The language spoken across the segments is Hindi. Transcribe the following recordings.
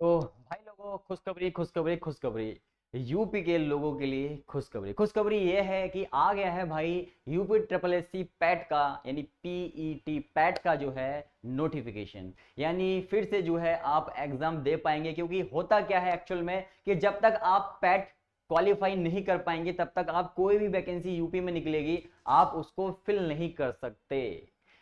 तो भाई लोगों, खुशखबरी खुशखबरी खुशखबरी। यूपी के लोगों के लिए खुशखबरी खुशखबरी ये है कि आ गया है भाई UP triple S C PET का यानी पीईटी पैट का जो है नोटिफिकेशन। यानी फिर से जो है आप एग्जाम दे पाएंगे, क्योंकि होता क्या है एक्चुअल में कि जब तक आप पैट क्वालिफाई नहीं कर पाएंगे तब तक आप कोई भी वैकेंसी यूपी में निकलेगी आप उसको फिल नहीं कर सकते।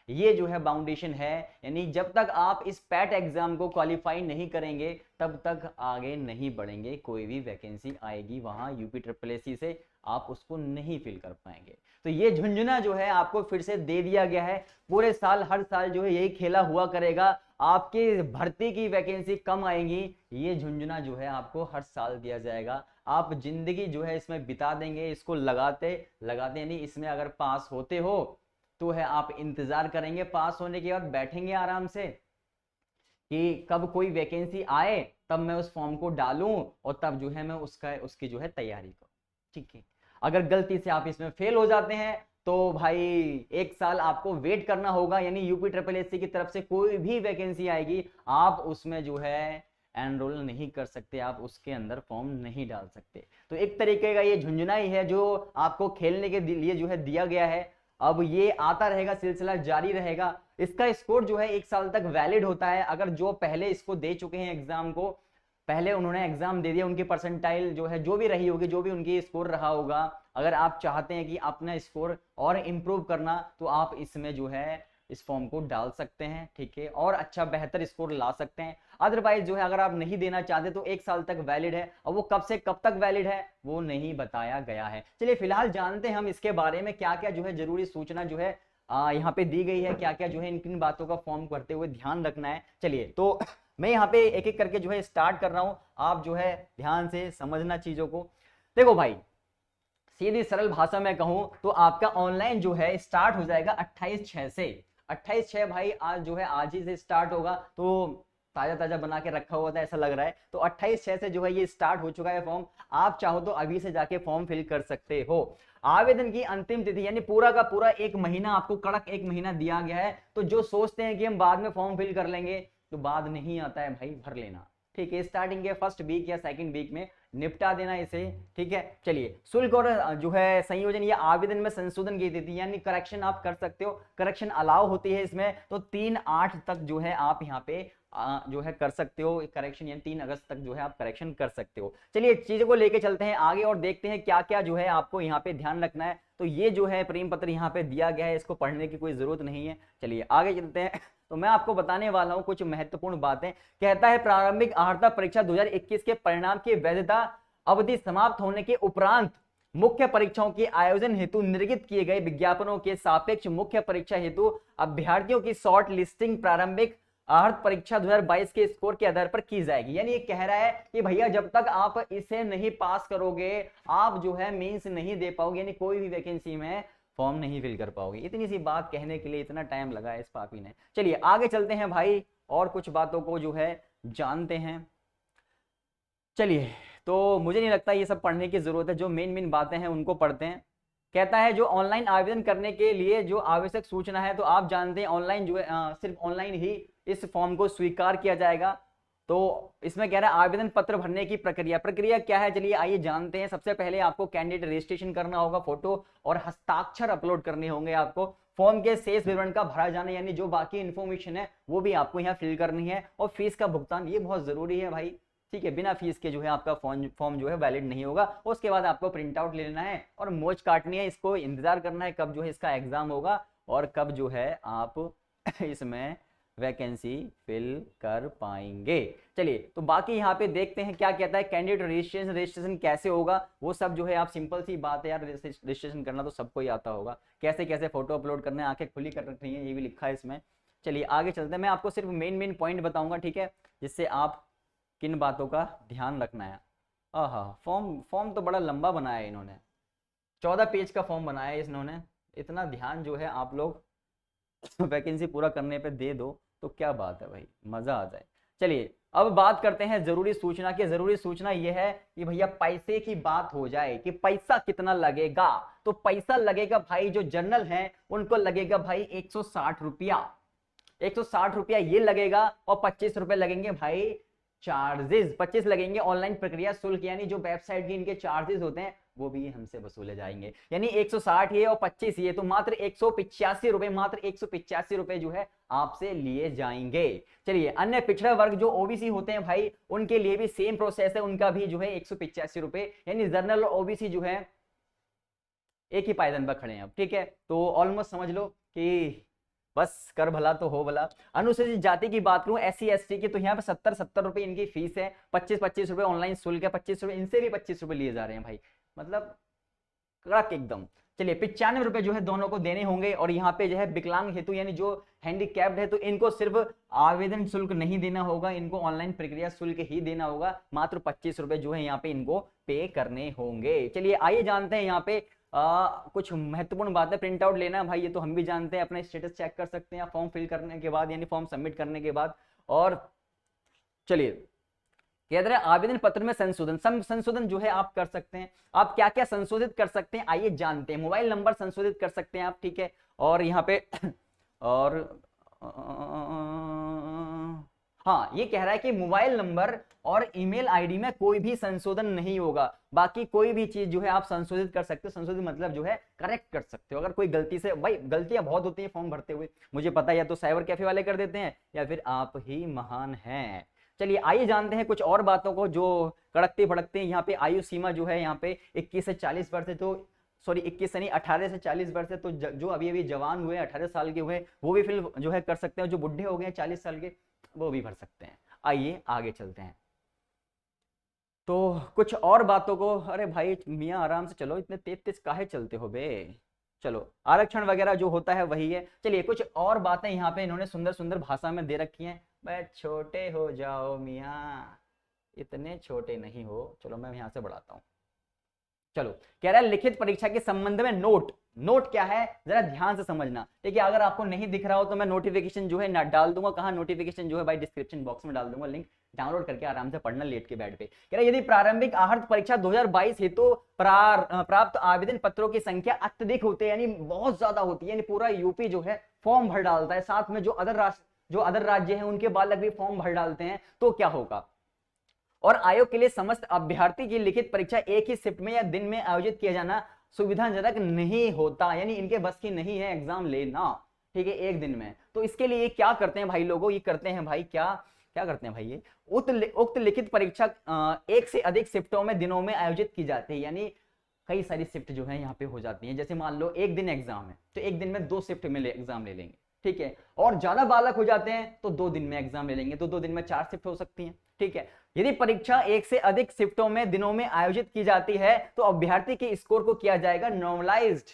ये जो है बाउंडेशन है, यानी जब तक आप इस पैट एग्जाम को क्वालिफाई नहीं करेंगे तब तक आगे नहीं बढ़ेंगे। कोई भी वैकेंसी आएगी वहां यूपी ट्रिपल एस सी से आप उसको नहीं फिल कर पाएंगे। तो ये झुंझुना जो है आपको फिर से दे दिया गया है। पूरे साल हर साल जो है यही खेला हुआ करेगा, आपकी भर्ती की वैकेंसी कम आएंगी, ये झुंझुना जो है आपको हर साल दिया जाएगा। आप जिंदगी जो है इसमें बिता देंगे, इसको लगाते लगाते, यानी इसमें अगर पास होते हो तो है आप इंतजार करेंगे, पास होने के बाद बैठेंगे आराम से कि कब कोई वैकेंसी आए तब मैं उस फॉर्म को डालूं और तब जो है मैं उसकी जो है तैयारी करूं। ठीक है, अगर गलती से आप इसमें फेल हो जाते हैं तो भाई एक साल आपको वेट करना होगा, यानी यूपी ट्रिपल एस सी की तरफ से कोई भी वैकेंसी आएगी आप उसमें जो है एनरोल नहीं कर सकते, आप उसके अंदर फॉर्म नहीं डाल सकते। तो एक तरीके का ये झुंझुना ही है जो आपको खेलने के लिए जो है दिया गया है। अब ये आता रहेगा, सिलसिला जारी रहेगा। इसका स्कोर जो है एक साल तक वैलिड होता है। अगर जो पहले इसको दे चुके हैं एग्जाम को, पहले उन्होंने एग्जाम दे दिया, उनकी परसेंटाइल जो है जो भी रही होगी, जो भी उनकी स्कोर रहा होगा, अगर आप चाहते हैं कि अपना स्कोर और इम्प्रूव करना तो आप इसमें जो है इस फॉर्म को डाल सकते हैं। ठीक है, और अच्छा बेहतर स्कोर ला सकते हैं। अदरवाइज जो है अगर आप नहीं देना चाहते तो एक साल तक वैलिड है, और वो कब से कब तक वैलिड है वो नहीं बताया गया है। चलिए फिलहाल जानते हैं हम इसके बारे में क्या क्या जो है जरूरी सूचना जो है यहाँ पे दी गई है, क्या क्या जो है इन किन बातों का फॉर्म करते हुए ध्यान रखना है। चलिए तो मैं यहाँ पे एक एक करके जो है स्टार्ट कर रहा हूँ, आप जो है ध्यान से समझना चीजों को। देखो भाई, सीधी सरल भाषा में कहूं तो आपका ऑनलाइन जो है स्टार्ट हो जाएगा 28/6 से। 28/6 भाई आज जो है आज ही से स्टार्ट होगा, तो ताजा ताजा बना के रखा हुआ था ऐसा लग रहा है। तो 28/6 से जो है ये स्टार्ट हो चुका है फॉर्म। आप चाहो तो अभी से जाके फॉर्म फिल कर सकते हो। आवेदन की अंतिम तिथि यानी पूरा का पूरा एक महीना, आपको कड़क एक महीना दिया गया है। तो जो सोचते हैं कि हम बाद में फॉर्म फिल कर लेंगे, तो बाद नहीं आता है भाई, भर लेना। ठीक है, स्टार्टिंग के फर्स्ट वीक या सेकंड वीक में निपटा देना इसे। ठीक है, चलिए शुल्क और जो है संयोजन या आवेदन में संशोधन की तिथि यानी करेक्शन आप कर सकते हो, करेक्शन अलाउ होती है इसमें। तो 3/8 तक जो है आप यहाँ पे जो है कर सकते हो करेक्शन, यानी 3 अगस्त तक जो है आप करेक्शन कर सकते हो। चलिए चीजों को लेके चलते हैं आगे और देखते हैं क्या क्या जो है आपको यहाँ पे ध्यान रखना है। तो ये जो है प्रेम पत्र यहाँ पे दिया गया है, इसको पढ़ने की कोई जरूरत नहीं है। चलिए आगे चलते हैं। तो मैं आपको बताने वाला हूं कुछ महत्वपूर्ण बातें। कहता है प्रारंभिक अर्हता परीक्षा 2021 के परिणाम की वैधता अवधि समाप्त होने के उपरांत मुख्य परीक्षाओं के आयोजन हेतु निर्गत किए गए विज्ञापनों के सापेक्ष मुख्य परीक्षा हेतु अभ्यर्थियों की शॉर्ट लिस्टिंग प्रारंभिक अर्हता परीक्षा 2022 के स्कोर के आधार पर की जाएगी। यानी ये कह रहा है कि भैया जब तक आप इसे नहीं पास करोगे आप जो है मेंस नहीं दे पाओगे, यानी कोई भी वैकेंसी में फॉर्म नहीं फिल कर पाओगे। इतनी सी बात कहने के लिए इतना टाइम लगा है इस पापी ने। चलिए आगे चलते हैं भाई और कुछ बातों को जो है जानते हैं। चलिए, तो मुझे नहीं लगता ये सब पढ़ने की जरूरत है, जो मेन मेन बातें हैं उनको पढ़ते हैं। कहता है जो ऑनलाइन आवेदन करने के लिए जो आवश्यक सूचना है, तो आप जानते हैं ऑनलाइन जो है सिर्फ ऑनलाइन ही इस फॉर्म को स्वीकार किया जाएगा। तो इसमें कह रहा है आवेदन पत्र भरने की प्रक्रिया प्रक्रिया क्या है, चलिए आइए जानते हैं। सबसे पहले आपको कैंडिडेट रजिस्ट्रेशन करना होगा, फोटो और हस्ताक्षर अपलोड करने होंगे आपको। फॉर्म के शेष विवरण का भरा जाना, यानी जो बाकी इन्फॉर्मेशन है वो भी आपको यहाँ फिल करनी है। और फीस का भुगतान ये बहुत जरूरी है भाई। ठीक है, बिना फीस के जो है आपका फॉर्म जो है वैलिड नहीं होगा। उसके बाद आपको प्रिंट आउट ले लेना है और मौज काटनी है, इसको इंतजार करना है कब जो है इसका एग्जाम होगा और कब जो है आप इसमें वैकेंसी फिल कर पाएंगे। चलिए तो बाकी यहाँ पे देखते हैं क्या कहता है। कैंडिडेट रजिस्ट्रेशन कैसे होगा वो सब जो है आप, सिंपल सी बात है यार, रजिस्ट्रेशन करना तो सबको ही आता होगा। कैसे कैसे फोटो अपलोड करना है, आंखें खुली कर रखनी है, ये भी लिखा है इसमें। चलिए आगे चलते हैं, मैं आपको सिर्फ मेन मेन पॉइंट बताऊंगा, ठीक है, जिससे आप किन बातों का ध्यान रखना है। फॉर्म तो बड़ा लंबा बनाया है इन्होंने, 14 पेज का फॉर्म बनाया है इन्होंने। इतना ध्यान जो है आप लोग वैकेंसी पूरा करने पे दे दो तो क्या बात है भाई, मजा आ जाए। चलिए अब बात करते हैं जरूरी सूचना की। जरूरी सूचना यह है कि भैया पैसे की बात हो जाए कि पैसा कितना लगेगा। तो पैसा लगेगा भाई, जो जनरल है उनको लगेगा भाई 160 रुपया। 160 रुपया ये लगेगा और 25 रुपए लगेंगे भाई चार्जेस 25 लगेंगे। ऑनलाइन प्रक्रिया शुल्क यानी जो वेबसाइट के इनके चार्जेस होते हैं वो भी हमसे वसूले जाएंगे। यानी 160 ये और 25 ये, तो मात्र 185 रुपए, मात्र 185 रुपए जो है आपसे लिए जाएंगे। चलिए, अन्य पिछड़ा वर्ग जो ओबीसी होते हैं भाई, उनके लिए भी सेम प्रोसेस है, उनका भी जो है 185 रुपए, यानी जनरल और ओबीसी जो है एक ही पायदान पर खड़े हैं अब। ठीक है, तो ऑलमोस्ट समझ लो कि बस कर भला तो हो भला। अनुसूचित जाति की बात करूं, SC ST की, तो यहाँ पे 70 रुपए इनकी फीस है, 25 रुपए ऑनलाइन शुल्क है, 25 रुपए इनसे भी 25 रुपए लिए जा रहे हैं भाई, मतलब कड़क एकदम। चलिए, 95 रुपए जो है दोनों को देने होंगे। और यहाँ पे जो है विकलांग हेतु यानी जो हैंडीकैप्ड है, तो इनको सिर्फ आवेदन शुल्क नहीं देना होगा, इनको ऑनलाइन प्रक्रिया शुल्क ही देना होगा, मात्र 25 रुपए जो है यहाँ पे इनको पे करने होंगे। चलिए आइए जानते हैं यहाँ पे कुछ महत्वपूर्ण बातें। प्रिंट आउट लेना भाई, ये तो हम भी जानते हैं, अपना स्टेटस चेक कर सकते हैं फॉर्म फिल करने के बाद, यानी फॉर्म सबमिट करने के बाद। और चलिए, कह रहे हैं आवेदन पत्र में संशोधन जो है आप कर सकते हैं। आप क्या क्या संशोधित कर सकते हैं आइए जानते हैं। मोबाइल नंबर संशोधित कर सकते हैं आप, ठीक है। और यहाँ पे और हाँ, ये कह रहा है कि मोबाइल नंबर और ईमेल आईडी में कोई भी संशोधन नहीं होगा, बाकी कोई भी चीज जो है आप संशोधित कर सकते हो। संशोधित मतलब जो है करेक्ट कर सकते हो। अगर कोई गलती से, भाई गलतियां बहुत होती हैं फॉर्म भरते हुए, मुझे पता है, या तो साइबर कैफे वाले कर देते हैं या फिर आप ही महान हैं। चलिए आइए जानते हैं कुछ और बातों को जो कड़कते भड़कते हैं। यहाँ पे आयु सीमा जो है यहाँ पे 21 से 40 वर्ष है, तो सॉरी 21 से नहीं 18 से 40 वर्ष है, तो जो अभी अभी जवान हुए 18 साल के हुए वो भी फिल जो है कर सकते हैं, जो बुढ़े हो गए 40 साल के वो भी भर सकते हैं। आइए आगे चलते हैं, तो कुछ और बातों को। अरे भाई मियाँ आराम से चलो, इतने तेज तेज काहे चलते हो बे। चलो, आरक्षण वगैरह जो होता है वही है। चलिए, कुछ और बातें यहाँ पे इन्होंने सुंदर सुंदर भाषा में दे रखी हैं। भाई छोटे हो जाओ मियाँ, इतने छोटे नहीं हो। चलो मैं यहाँ से बढ़ाता हूँ। चलो, कह रहा है लिखित परीक्षा के संबंध में नोट क्या है जरा ध्यान से समझना। देखिए, अगर आपको नहीं दिख रहा हो तो मैं नोटिफिकेशन जो है ना डाल दूंगा। कहाँ नोटिफिकेशन जो है भाई, डिस्क्रिप्शन बॉक्स में डाल दूंगा लिंक, डाउनलोड करके आराम से पढ़ना लेट के बेड पे। कह रहा है यदि प्रारंभिक आहर्त परीक्षा 2022 हेतु प्राप्त आवेदन पत्रों की संख्या अत्यधिक होती है, यानी बहुत ज्यादा होती है, यानी पूरा यूपी जो है फॉर्म भर डालता है, साथ में जो अदर राज्य हैं उनके बालक भी फॉर्म भर डालते हैं, तो क्या होगा। और आयोग के लिए समस्त अभ्यर्थी की लिखित परीक्षा एक ही शिफ्ट में या दिन में आयोजित किया जाना सुविधाजनक नहीं होता, यानी इनके बस की नहीं है एग्जाम लेना, ठीक है, एक दिन में। तो इसके लिए क्या करते हैं भाई लोगों, ये करते हैं भाई क्या करते हैं भाई, ये उक्त लिखित परीक्षा एक से अधिक शिफ्टों में दिनों में आयोजित की जाती है, यानी कई सारी शिफ्ट जो है यहाँ पे हो जाती है। जैसे मान लो एक दिन एग्जाम है तो एक दिन में 2 शिफ्ट में एग्जाम ले लेंगे, ठीक है। और ज्यादा बालक हो जाते हैं तो 2 दिन में एग्जाम ले लेंगे, तो 2 दिन में 4 शिफ्ट हो सकती हैं, ठीक है। यदि परीक्षा एक से अधिक शिफ्टों में दिनों में आयोजित की जाती है तो अभ्यर्थी के स्कोर को किया जाएगा नॉर्मलाइज्ड।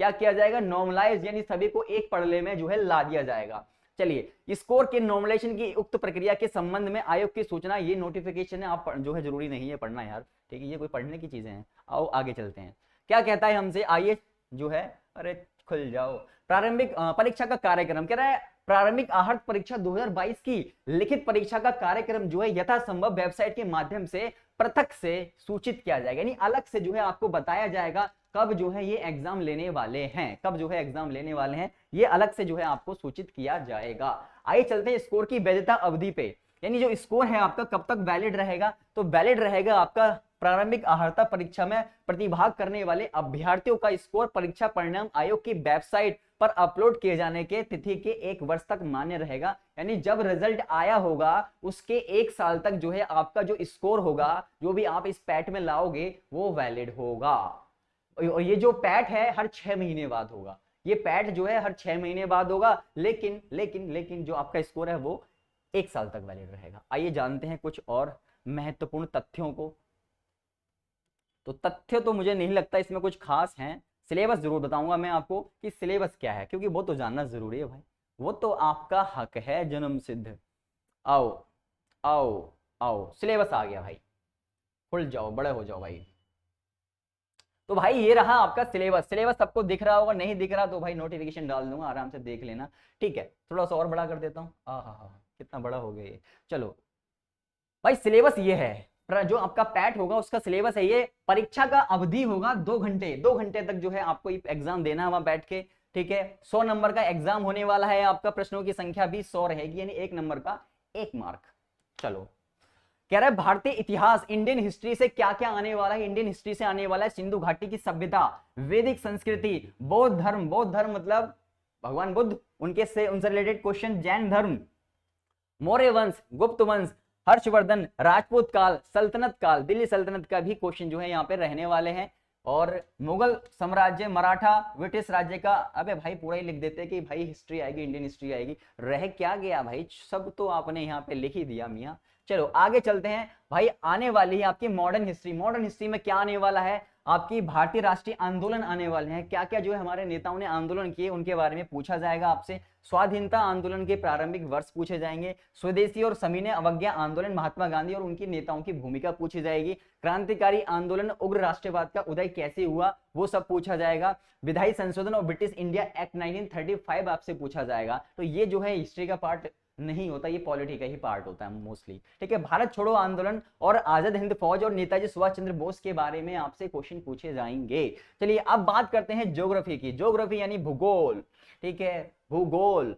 क्या किया जाएगा, नॉर्मलाइज्ड, यानी सभी को एक पड़ले में जो है ला दिया जाएगा। चलिए, स्कोर के नॉर्मलाइजेशन की उक्त प्रक्रिया के संबंध में आयोग की सूचना, ये नोटिफिकेशन है, आप जो है जरूरी नहीं है पढ़ना यार, ठीक है, ये कोई पढ़ने की चीजें हैं। आओ आगे चलते हैं, क्या कहता है हमसे, आइए जो है, अरे खुल जाओ। प्रारंभिक परीक्षा का कार्यक्रम, कह रहा है प्रारंभिक आहर्त परीक्षा 2022 की लिखित परीक्षा का कार्यक्रम जो है यथासंभव वेबसाइट के माध्यम से पृथक से सूचित किया जाएगा, यानी अलग से जो है आपको बताया जाएगा कब जो है ये एग्जाम लेने वाले हैं, कब जो है एग्जाम लेने वाले हैं, ये अलग से जो है आपको सूचित किया जाएगा। आइए चलते हैं स्कोर की वैधता अवधि पे, यानी जो स्कोर है आपका कब तक वैलिड रहेगा, तो वैलिड रहेगा आपका प्रारंभिक आहर्ता परीक्षा में प्रतिभाग करने वाले अभ्यर्थियों का स्कोर परीक्षा परिणाम आयोग की वेबसाइट पर अपलोड किए जाने के तिथि के 1 वर्ष तक मान्य रहेगा, यानी जब रिजल्ट आया होगा उसके 1 साल तक जो है आपका जो स्कोर होगा, जो भी आप इस पैट में लाओगे वो वैलिड होगा। और ये जो पैट है हर 6 महीने बाद होगा, ये पैट जो है हर 6 महीने बाद होगा, लेकिन जो आपका स्कोर है वो 1 साल तक वैलिड रहेगा। आइए जानते हैं कुछ और महत्वपूर्ण तथ्यों को। तो तथ्य तो मुझे नहीं लगता इसमें कुछ खास हैं, सिलेबस जरूर बताऊंगा मैं आपको कि सिलेबस क्या है, क्योंकि वो तो जानना जरूरी है भाई, वो तो आपका हक है जन्म सिद्ध। आओ आओ आओ, सिलेबस आ गया भाई, खुल जाओ, बड़े हो जाओ भाई। तो भाई ये रहा आपका सिलेबस। सिलेबस सबको दिख रहा होगा, नहीं दिख रहा तो भाई नोटिफिकेशन डाल दूंगा, आराम से देख लेना, ठीक है। थोड़ा सा और बड़ा कर देता हूँ, हाँ कितना बड़ा हो गया ये। चलो भाई, सिलेबस ये है, जो आपका पैट होगा उसका सिलेबस है ये। परीक्षा का अवधि होगा 2 घंटे, 2 घंटे तक जो है आपको एग्जाम देना है वहां बैठ के, ठीक है। 100 नंबर का एग्जाम होने वाला है, आपका प्रश्नों की संख्या भी 100 रहेगी, यानी 1 नंबर का 1 मार्क। चलो कह रहा है भारतीय इतिहास, इंडियन हिस्ट्री से क्या क्या आने वाला है, इंडियन हिस्ट्री से आने वाला है सिंधु घाटी की सभ्यता, वैदिक संस्कृति, बौद्ध धर्म, बौद्ध धर्म मतलब भगवान बुद्ध, उनसे रिलेटेड क्वेश्चन, जैन धर्म, मौर्य वंश, गुप्त वंश, हर्षवर्धन, राजपूत काल, सल्तनत काल, दिल्ली सल्तनत का भी क्वेश्चन जो है यहाँ पे रहने वाले हैं, और मुगल साम्राज्य, मराठा, ब्रिटिश राज्य का। अबे भाई पूरा ही लिख देते हैं कि भाई हिस्ट्री आएगी, इंडियन हिस्ट्री आएगी, रह क्या गया भाई, सब तो आपने यहाँ पे लिख ही दिया मियाँ। चलो आगे चलते हैं भाई, आने वाली है आपकी मॉडर्न हिस्ट्री। मॉडर्न हिस्ट्री में क्या आने वाला है, आपकी भारतीय राष्ट्रीय आंदोलन आने वाले हैं, क्या क्या जो है हमारे नेताओं ने आंदोलन किए उनके बारे में पूछा जाएगा आपसे। स्वाधीनता आंदोलन के प्रारंभिक वर्ष पूछे जाएंगे, स्वदेशी और सविनय अवज्ञा आंदोलन, महात्मा गांधी और उनकी नेताओं की भूमिका पूछी जाएगी, क्रांतिकारी आंदोलन, उग्र राष्ट्रवाद का उदय कैसे हुआ वो सब पूछा जाएगा, विधायी संशोधन और ब्रिटिश इंडिया एक्ट 1935 आपसे पूछा जाएगा। तो ये जो है हिस्ट्री का पार्ट नहीं होता, ये पॉलिटी का ही पार्ट होता है मोस्टली, ठीक है। भारत छोड़ो आंदोलन और आजाद हिंद फौज और नेताजी सुभाष चंद्र बोस के बारे में आपसे क्वेश्चन पूछे जाएंगे। चलिए अब बात करते हैं ज्योग्राफी की। ज्योग्राफी यानी भूगोल, ठीक है, भूगोल।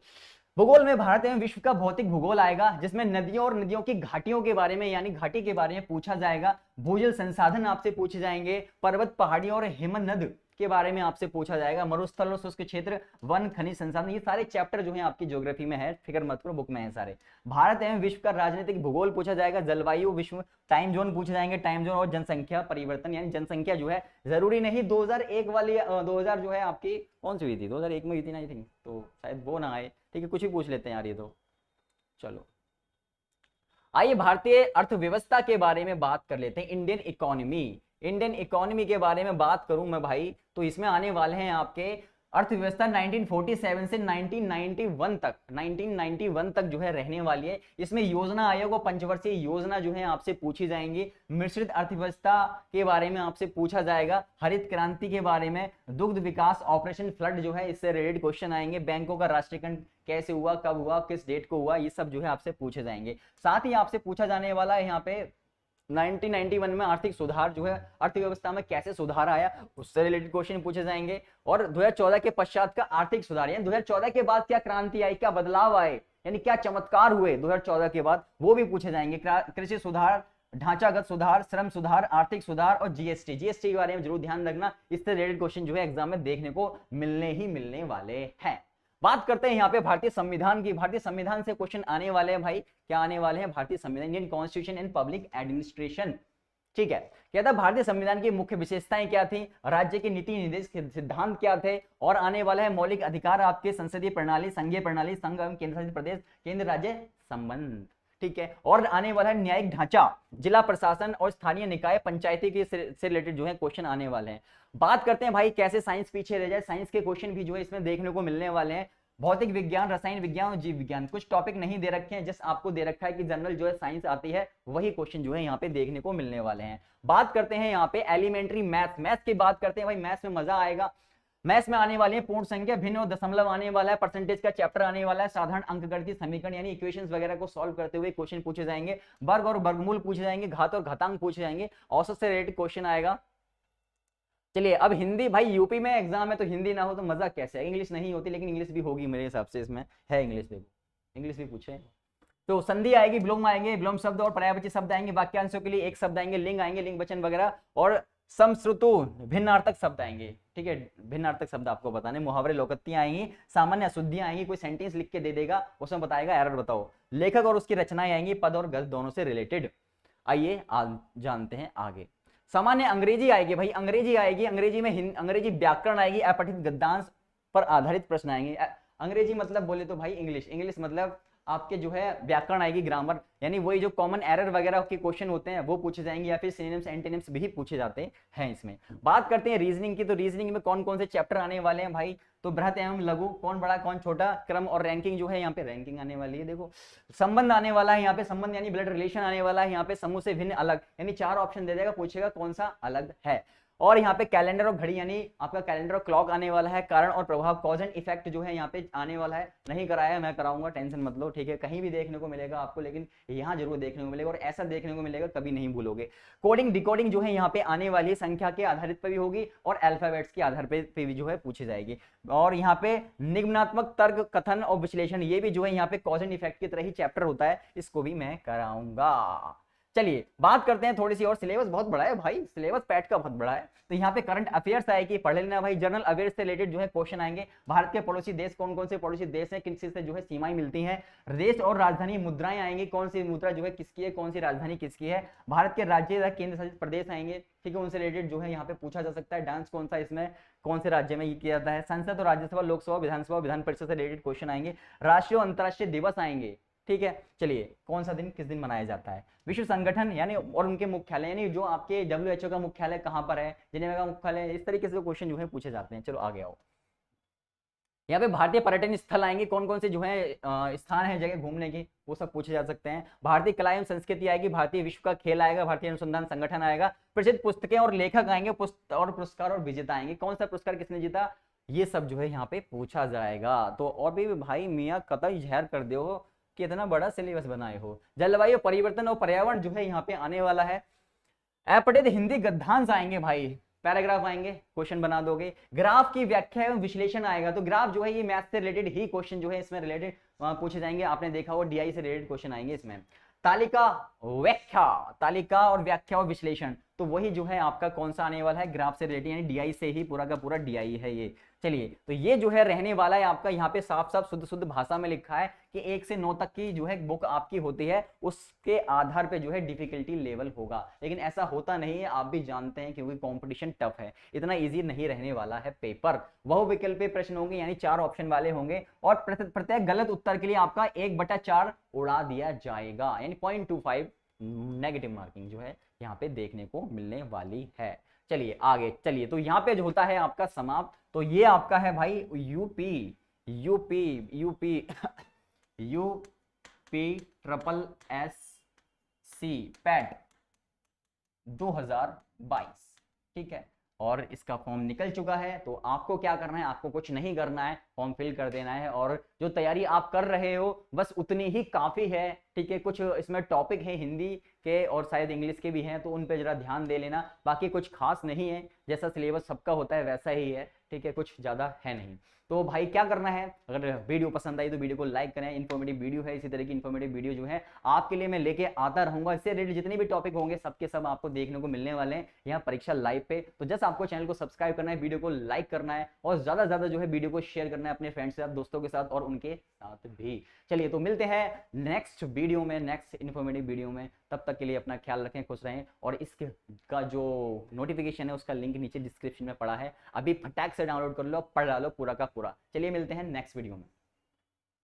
भूगोल में भारत एवं विश्व का भौतिक भूगोल आएगा, जिसमें नदियों और नदियों की घाटियों के बारे में यानी घाटी के बारे में पूछा जाएगा, भूजल संसाधन आपसे पूछे जाएंगे, पर्वत पहाड़ियों और हिमनद के बारे में आपसे पूछा जाएगा, मरुस्थल और शुष्क क्षेत्र, वन, खनिज संसाधन, ये सारे चैप्टर जो हैं आपकी ज्योग्राफी में है, फिक्र मत करो, बुक में है सारे। भारत एवं विश्व का राजनीतिक भूगोल पूछा जाएगा, जलवायु, विश्व, टाइम जोन पूछे जाएंगे, टाइम जोन और जनसंख्या परिवर्तन यानी जनसंख्या जो है जरूरी नहीं 2001 वाली 2000 जो है आपकी कौन सी हुई थी, 2001 में हुई थी ना आई थिंक, तो शायद वो ना आए, ठीक है, कुछ ही पूछ लेते हैं यार ये तो। चलो आइए भारतीय अर्थव्यवस्था के बारे में बात कर लेते हैं। इंडियन इकोनॉमी, इंडियन इकोनॉमी के बारे में बात करूं मैं भाई तो इसमें आने वाले हैं आपके अर्थव्यवस्था 1947 से 1991 तक जो है रहने वाली है। इसमें योजना आयोग और पंचवर्षीय योजना जो है आपसे पूछी जाएंगी, मिश्रित अर्थव्यवस्था के बारे में आपसे पूछा जाएगा, हरित क्रांति के बारे में, दुग्ध विकास, ऑपरेशन फ्लड जो है इससे रिलेटेड क्वेश्चन आएंगे, बैंकों का राष्ट्रीयकरण कैसे हुआ, कब हुआ, किस डेट को हुआ, ये सब जो है आपसे पूछे जाएंगे। साथ ही आपसे पूछा जाने वाला है यहाँ पे 1991 में आर्थिक सुधार जो है अर्थव्यवस्था में कैसे सुधार आया, उससे रिलेटेड क्वेश्चन पूछे जाएंगे, और 2014 के पश्चात का आर्थिक सुधार यानी 2014 के बाद क्या क्रांति आई, क्या बदलाव आए, यानी क्या चमत्कार हुए 2014 के बाद, वो भी पूछे जाएंगे। कृषि सुधार, ढांचागत सुधार, श्रम सुधार, आर्थिक सुधार और जीएसटी, जीएसटी के बारे में जरूर ध्यान रखना, इससे रिलेटेड क्वेश्चन जो है एग्जाम में देखने को मिलने वाले हैं। बात करते हैं यहाँ पे भारतीय संविधान की। भारतीय संविधान से क्वेश्चन आने वाले हैं भाई, क्या आने वाले हैं, भारतीय संविधान, Indian constitution and public administration, ठीक है। कहता है भारतीय संविधान की मुख्य विशेषताएं क्या थी, राज्य के नीति निर्देश सिद्धांत क्या थे, और आने वाला है मौलिक अधिकार, आपके संसदीय प्रणाली, संघीय प्रणाली, संघ एवं केंद्र शासित प्रदेश, केंद्र राज्य संबंध, ठीक है, और आने वाला है न्यायिक ढांचा, जिला प्रशासन और स्थानीय निकाय, पंचायती के से रिलेटेड जो है क्वेश्चन आने वाले हैं। बात करते हैं भाई कैसे साइंस पीछे रह जाए, साइंस के क्वेश्चन भी जो है इसमें देखने को मिलने वाले हैं। भौतिक विज्ञान, रसायन विज्ञान और जीव विज्ञान, कुछ टॉपिक नहीं दे रखे हैं, जस्ट आपको दे रखा है कि जनरल जो है साइंस आती है, वही क्वेश्चन जो है यहाँ पे देखने को मिलने वाले हैं। बात करते हैं यहाँ पे एलिमेंट्री मैथ्स, मैथ्स की बात करते हैं भाई, मैथ्स में मजा आएगा। मैथ्स में आने वाले हैं पूर्ण संख्या, भिन्न और दशमलव आने वाला है, परसेंटेज का चैप्टर आने वाला है, साधारण अंकगणितीय समीकरण यानी इक्वेशंस वगैरह को सॉल्व करते हुए क्वेश्चन पूछे जाएंगे, वर्ग और वर्गमूल पूछे जाएंगे, घात और घातांक पूछे जाएंगे, औसत से रिलेटेड क्वेश्चन आएगा। चलिए अब हिंदी, भाई यूपी में एग्जाम है तो हिंदी ना हो तो मजा कैसे है, इंग्लिश नहीं होती लेकिन इंग्लिश भी होगी मेरे हिसाब से, इसमें है इंग्लिश, देखो इंग्लिश भी पूछे। तो संधि आएगी, विलोम आएंगे, विलोम शब्द और पर्यायवाची शब्द आएंगे, वाक्यांशों के लिए एक शब्द आएंगे, लिंग आएंगे, लिंग वचन वगैरह, और समश्रुतु भिन्नार्थक शब्द आएंगे, ठीक है, भिन्नार्थक शब्द आपको बताने, मुहावरे, लोकोक्तियां आएंगी, सामान्य अशुद्धियां आएंगी, कोई सेंटेंस लिख के दे देगा उसमें बताएगा एरर बताओ, लेखक और उसकी रचनाएं आएंगी, पद और गद्य दोनों से रिलेटेड। आइए जानते हैं आगे। सामान्य अंग्रेजी आएगी भाई, अंग्रेजी आएगी, अंग्रेजी में अंग्रेजी व्याकरण आएगी, अपठित गद्यांश पर आधारित प्रश्न आएंगे। अंग्रेजी मतलब बोले तो भाई इंग्लिश, इंग्लिश मतलब आपके जो है व्याकरण आएगी, ग्रामर, यानी वही जो कॉमन एरर वगैरह के क्वेश्चन होते हैं वो पूछे जाएंगे, या फिर सिनोनिम्स एंटोनिम्स भी पूछे जाते हैं इसमें। बात करते हैं रीजनिंग की, तो रीजनिंग में कौन कौन से चैप्टर आने वाले हैं भाई, तो बृहत एवं लघु, कौन बड़ा कौन छोटा, क्रम और रैंकिंग जो है यहाँ पे रैंकिंग आने वाली है, देखो संबंध आने वाला है यहाँ पे, संबंध यानी ब्लड रिलेशन आने वाला है यहाँ पे, समूह से भिन्न अलग, यानी 4 ऑप्शन दे देगा, पूछेगा कौन सा अलग है, और यहाँ पे कैलेंडर और घड़ी यानी आपका कैलेंडर और क्लॉक आने वाला है, कारण और प्रभाव, कॉज एंड इफेक्ट जो है यहाँ पे आने वाला है, नहीं कराया मैं कराऊंगा, टेंशन मत लो, ठीक है, कहीं भी देखने को मिलेगा आपको, लेकिन यहाँ जरूर देखने को मिलेगा, और ऐसा देखने को मिलेगा कभी नहीं भूलोगे। कोडिंग डिकोडिंग जो है यहाँ पे आने वाली है, संख्या के आधारित पे भी होगी और अल्फाबेट्स के आधार पे भी जो है पूछी जाएगी, और यहाँ पे निगमनात्मक तर्क, कथन और विश्लेषण, ये भी जो है यहाँ पे कॉज एंड इफेक्ट की तरह ही चैप्टर होता है, इसको भी मैं कराऊंगा। चलिए बात करते हैं थोड़ी सी और, सिलेबस बहुत बड़ा है भाई, सिलेबस पैट का बहुत बड़ा है। तो यहाँ पे करंट अफेयर्स आएगी, पढ़ लेना भाई, जनरल अवेयर से रिलेटेड जो है क्वेश्चन आएंगे। भारत के पड़ोसी देश कौन कौन से पड़ोसी देश हैं, किन से जो है सीमाएं मिलती हैं। देश और राजधानी मुद्राएं आएंगी, कौन सी मुद्रा जो है किसकी है, कौन सी राजधानी किसकी है। भारत के राज्य या केंद्र शासित प्रदेश आएंगे, ठीक है, उनसे रिलेटेड जो है यहाँ पे पूछा जा सकता है। डांस कौन सा इसमें कौन से राज्य में ये किया जाता है। संसद और राज्यसभा, लोकसभा, विधानसभा, विधान परिषद से रिलेटेड क्वेश्चन आएंगे। राष्ट्रीय और अंतर्राष्ट्रीय दिवस आएंगे, ठीक है। चलिए कौन सा दिन किस दिन मनाया जाता है। विश्व संगठन यानी और उनके मुख्यालय, यानी जो आपके WHO का मुख्यालय कहां पर है, जिनेवा का मुख्यालय, इस तरीके से क्वेश्चन जो है पूछे जाते हैं। चलो आगे आओ। यहाँ पे भारतीय पर्यटन स्थल आएंगे, कौन कौन से जो है स्थान है जगह घूमने की, वो सब पूछे जा सकते हैं। भारतीय कला एवं संस्कृति आएगी, भारतीय विश्व का खेल आएगा, भारतीय अनुसंधान संगठन आएगा, प्रसिद्ध पुस्तकें और लेखक आएंगे, और पुरस्कार और विजेता आएंगे, कौन सा पुरस्कार किसने जीता, ये सब जो है यहाँ पे पूछा जाएगा। तो और भी भाई मियाँ कतई जहर कर दो कि इतना बड़ा सिलेबस बनाए हो। जलवायु परिवर्तन और पर्यावरण जो है यहाँ पे आने वाला है। अपठित हिंदी गद्यांश आएंगे भाई, पैराग्राफ आएंगे, क्वेश्चन बना दोगे। ग्राफ की व्याख्या एवं विश्लेषण आएगा, तो ग्राफ जो है ये मैथ से रिलेटेड ही क्वेश्चन जो है इसमें रिलेटेड पूछे जाएंगे, आपने देखा हो DI से रिलेटेड क्वेश्चन आएंगे इसमें। तालिका व्याख्या, तालिका और व्याख्या और विश्लेषण, तो वही जो है आपका कौन सा आने वाला है, ग्राफ से रिलेटेड, यानी DI से ही पूरा का पूरा DI है ये। चलिए तो ये जो है रहने वाला है आपका, यहाँ पे साफ साफ शुद्ध शुद्ध भाषा में लिखा है कि 1 से 9 तक की जो है बुक आपकी होती है, उसके आधार पे जो है डिफिकल्टी लेवल होगा। लेकिन ऐसा होता नहीं है, आप भी जानते हैं, क्योंकि कंपटीशन टफ है, इतना इजी नहीं रहने वाला है पेपर। बहुविकल्पीय प्रश्न होंगे, यानी 4 ऑप्शन वाले होंगे, और प्रत्येक गलत उत्तर के लिए आपका 1/4 उड़ा दिया जाएगा, यानी 0.25 नेगेटिव मार्किंग जो है यहाँ पे देखने को मिलने वाली है। चलिए आगे चलिए, तो यहाँ पे जो होता है आपका समाप्त। तो ये आपका है भाई यूपी SSSC पैट 2022, ठीक है। और इसका फॉर्म निकल चुका है, तो आपको क्या करना है, आपको कुछ नहीं करना है, फॉर्म फिल कर देना है, और जो तैयारी आप कर रहे हो बस उतनी ही काफी है, ठीक है। कुछ इसमें टॉपिक है हिंदी के और शायद इंग्लिश के भी हैं, तो उन पे जरा ध्यान दे लेना, बाकी कुछ खास नहीं है, जैसा सिलेबस सबका होता है वैसा ही है, ठीक है, कुछ ज्यादा है नहीं। तो भाई क्या करना है, अगर वीडियो पसंद आई तो वीडियो को लाइक करें, इन्फॉर्मेटिव वीडियो है, इसी तरह की इन्फॉर्मेटिव वीडियो जो है आपके लिए मैं लेके आता रहूंगा। इससे रिलेटेड जितने भी टॉपिक होंगे सबके सब आपको देखने को मिलने वाले हैं यहाँ परीक्षा लाइव पे। तो जस्ट आपको चैनल को सब्सक्राइब करना है, वीडियो को लाइक करना है, और ज्यादा से ज्यादा जो है वीडियो को शेयर करना है अपने फ्रेंड्स के साथ, दोस्तों के साथ और उनके साथ भी। चलिए तो मिलते हैं नेक्स्ट वीडियो में, नेक्स्ट इन्फॉर्मेटिव वीडियो में। तब तक के लिए अपना ख्याल रखें, खुश रहें, और इसके का जो नोटिफिकेशन है उसका लिंक नीचे डिस्क्रिप्शन में पड़ा है, अभी फटाक से डाउनलोड कर लो, पढ़ डालो पूरा का पूरा। चलिए मिलते हैं नेक्स्ट वीडियो में।